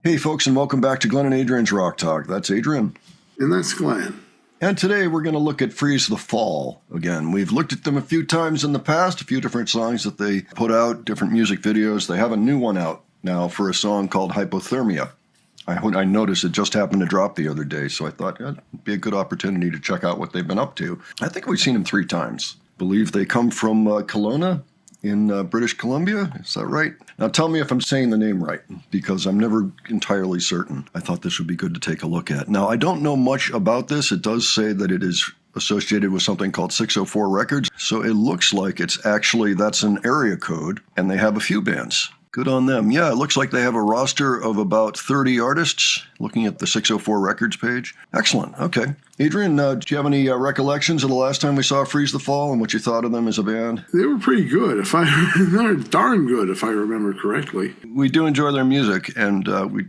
Hey folks, and welcome back to Glenn and Adrian's Rock Talk. That's Adrian. And that's Glenn. And today we're going to look at Freeze the Fall again. We've looked at them a few times in the past, a few different songs that they put out, different music videos. They have a new one out now for a song called Hypothermia. I noticed it just happened to drop the other day, so I thought it'd be a good opportunity to check out what they've been up to. I think we've seen them 3 times. I believe they come from Kelowna in British Columbia. Is that right? Now tell me if I'm saying the name right, because I'm never entirely certain. I thought this would be good to take a look at. Now, I don't know much about this. It does say that it is associated with something called 604 Records. So it looks like that's an area code, and they have a few bands. Good on them. Yeah, it looks like they have a roster of about 30 artists, looking at the 604 Records page. Excellent. Okay. Adrian, do you have any recollections of the last time we saw Freeze the Fall and what you thought of them as a band? They were pretty good. They're darn good, if I remember correctly. We do enjoy their music, and we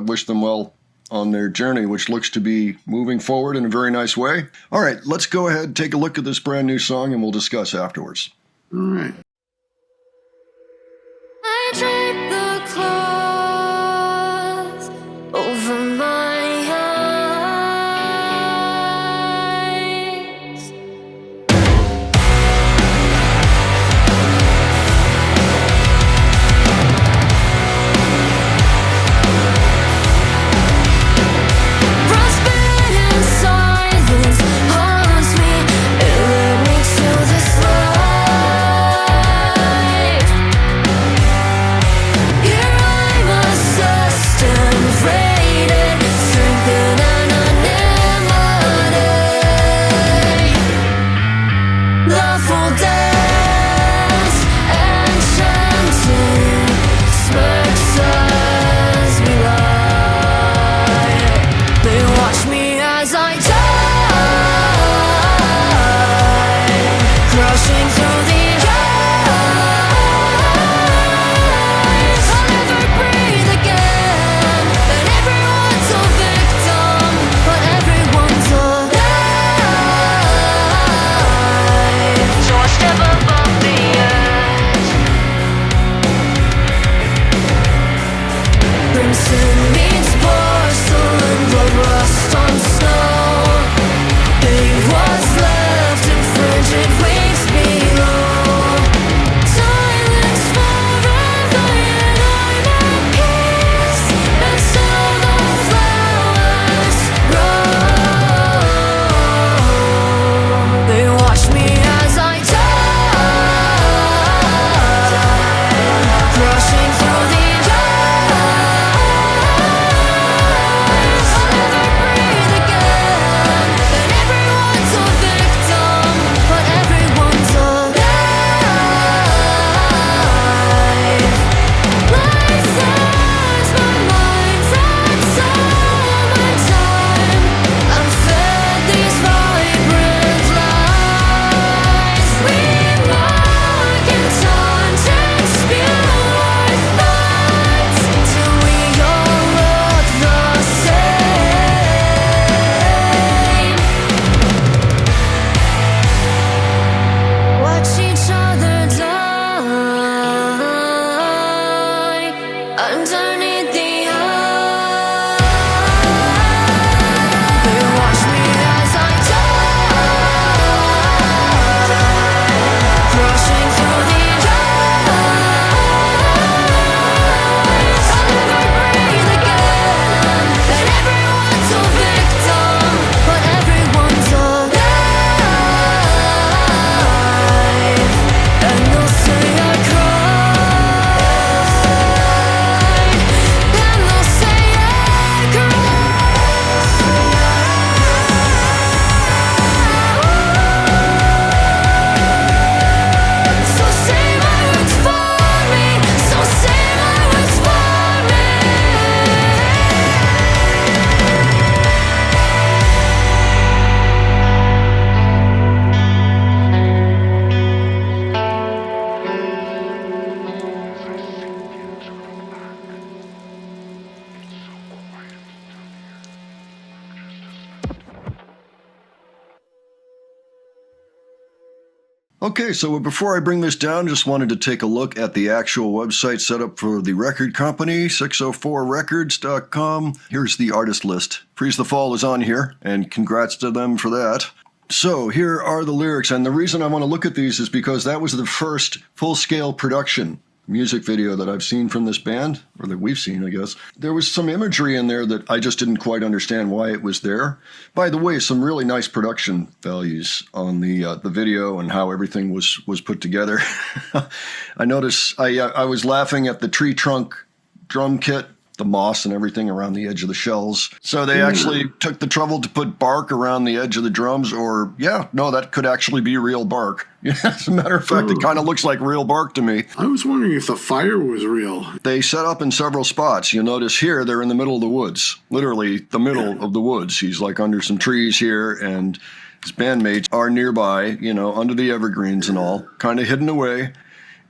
wish them well on their journey, which looks to be moving forward in a very nice way. All right, let's go ahead and take a look at this brand new song, and we'll discuss afterwards. All right. I drape the cloth over my eyes. Frostbite and silence haunts me. It led me to this life. Here I'm assessed and rated, strengthened and anemone. Lawful dance, enchanted, smirks as we lie. They watch me as I die, crashing through the eyes. I'll never breathe again, and everyone's a victim, but everyone's alive. So I step above the edge. Crimson meets porcelain, blood rust on snow. Babe was left in frigid weeks below. Silence forever, yet I'm at peace, and so the flowers grow. They watch me as I die, crashing through the eyes. Okay, so before I bring this down, just wanted to take a look at the actual website set up for the record company, 604records.com. Here's the artist list. Freeze the Fall is on here, and congrats to them for that. So here are the lyrics, and the reason I want to look at these is because that was the first full-scale production music video that I've seen from this band, or that we've seen, I guess. There was some imagery in there that I just didn't quite understand why it was there. By the way, some really nice production values on the video and how everything was put together. I noticed I was laughing at the tree trunk drum kit, the moss and everything around the edge of the shells. So they actually took the trouble to put bark around the edge of the drums, or that could actually be real bark. As a matter of fact, it kind of looks like real bark to me. I was wondering if the fire was real. They set up in several spots. You'll notice here they're in the middle of the woods, literally the middle of the woods. He's like under some trees here, and his bandmates are nearby, under the evergreens and all, kind of hidden away.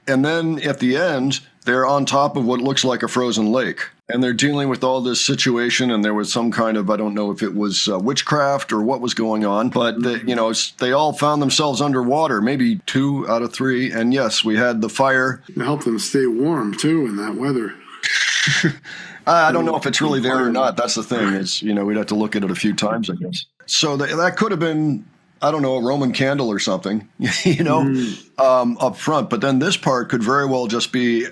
And then at the end, they're on top of what looks like a frozen lake. And they're dealing with all this situation, and there was some kind of, I don't know if it was witchcraft or what was going on, but they all found themselves underwater, maybe 2 out of 3. And yes, we had the fire. It helped them stay warm, too, in that weather. I don't know if it's really there or not. That's the thing is, we'd have to look at it a few times, I guess. So that could have been, I don't know, a Roman candle or something, up front. But then this part could very well just be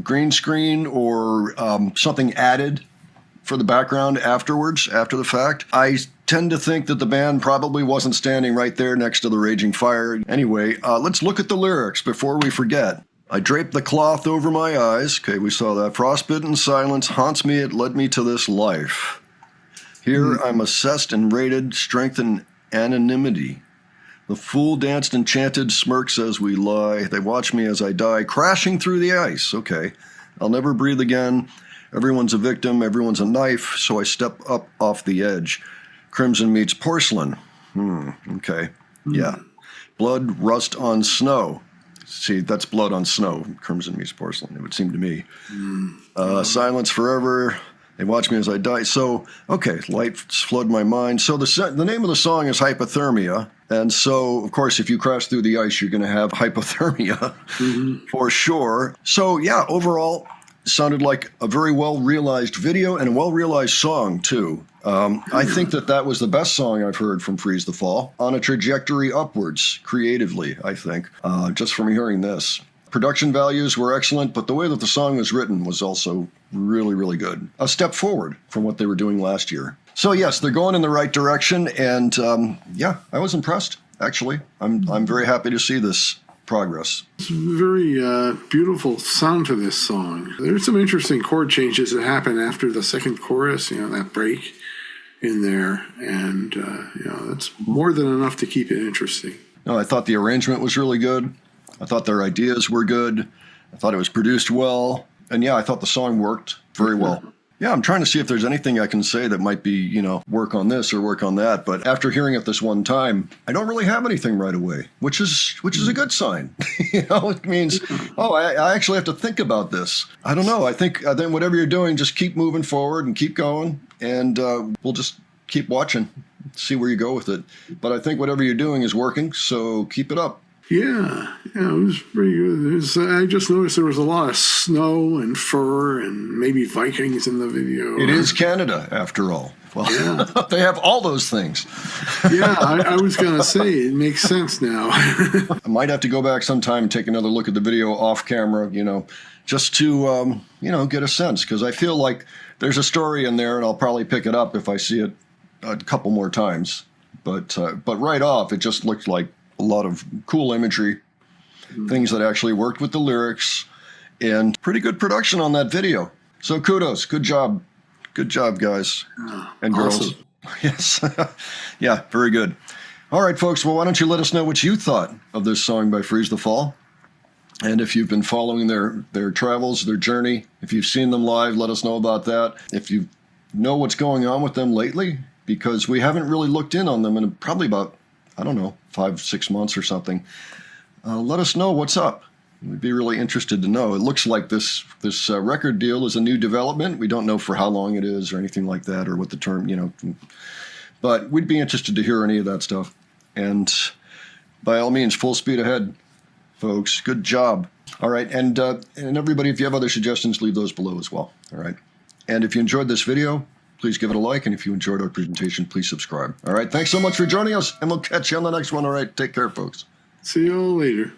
green screen or something added for the background afterwards, after the fact. I tend to think that the band probably wasn't standing right there next to the raging fire. Anyway, let's look at the lyrics before we forget. I draped the cloth over my eyes. Okay, we saw that. Frostbitten silence haunts me. It led me to this life. Here I'm assessed and rated, strength and anonymity. The fool danced enchanted smirks as we lie. They watch me as I die, crashing through the ice. Okay, I'll never breathe again. Everyone's a victim, everyone's a knife, so I step up off the edge. Crimson meets porcelain. Okay, yeah. Blood rust on snow. See, that's blood on snow. Crimson meets porcelain, it would seem to me. Silence forever. They watch me as I die. So, okay, lights flood my mind. So the name of the song is Hypothermia. And so, of course, if you crash through the ice, you're going to have hypothermia for sure. So, yeah, overall, sounded like a very well-realized video and a well-realized song, too. I think that was the best song I've heard from Freeze the Fall. On a trajectory upwards, creatively, I think, just from hearing this. Production values were excellent, but the way that the song was written was also really, really good. A step forward from what they were doing last year. So yes, they're going in the right direction, and I was impressed, actually. I'm very happy to see this progress. It's a very beautiful sound to this song. There's some interesting chord changes that happen after the second chorus, that break in there, and that's more than enough to keep it interesting. No, I thought the arrangement was really good. I thought their ideas were good. I thought it was produced well. And yeah, I thought the song worked very well. Yeah, I'm trying to see if there's anything I can say that might be, work on this or work on that. But after hearing it this one time, I don't really have anything right away, which is a good sign. It means, I actually have to think about this. I don't know. I think whatever you're doing, just keep moving forward and keep going. And we'll just keep watching, see where you go with it. But I think whatever you're doing is working, so keep it up. Yeah, it was pretty good. I just noticed there was a lot of snow and fur and maybe Vikings in the video. It is Canada, after all. Well, yeah. They have all those things. Yeah, I was going to say, it makes sense now. I might have to go back sometime and take another look at the video off camera, just to, get a sense. Because I feel like there's a story in there, and I'll probably pick it up if I see it a couple more times. But right off, it just looked like a lot of cool imagery, things that actually worked with the lyrics, and pretty good production on that video. So kudos. Good job. Good job, guys and girls. Awesome. Yes. Yeah, very good. All right, folks. Well, why don't you let us know what you thought of this song by Freeze the Fall? And if you've been following their travels, their journey, if you've seen them live, let us know about that. If you know what's going on with them lately, because we haven't really looked in on them in probably about, 5-6 months or something. Let us know what's up. We'd be really interested to know. It looks like this record deal is a new development. We don't know for how long it is or anything like that, or what the term, but we'd be interested to hear any of that stuff. And by all means, full speed ahead, folks. Good job. All right, and everybody, if you have other suggestions, leave those below as well. All right, and if you enjoyed this video, please give it a like, and if you enjoyed our presentation, please subscribe. All right, thanks so much for joining us, and we'll catch you on the next one. All right, take care, folks. See you all later.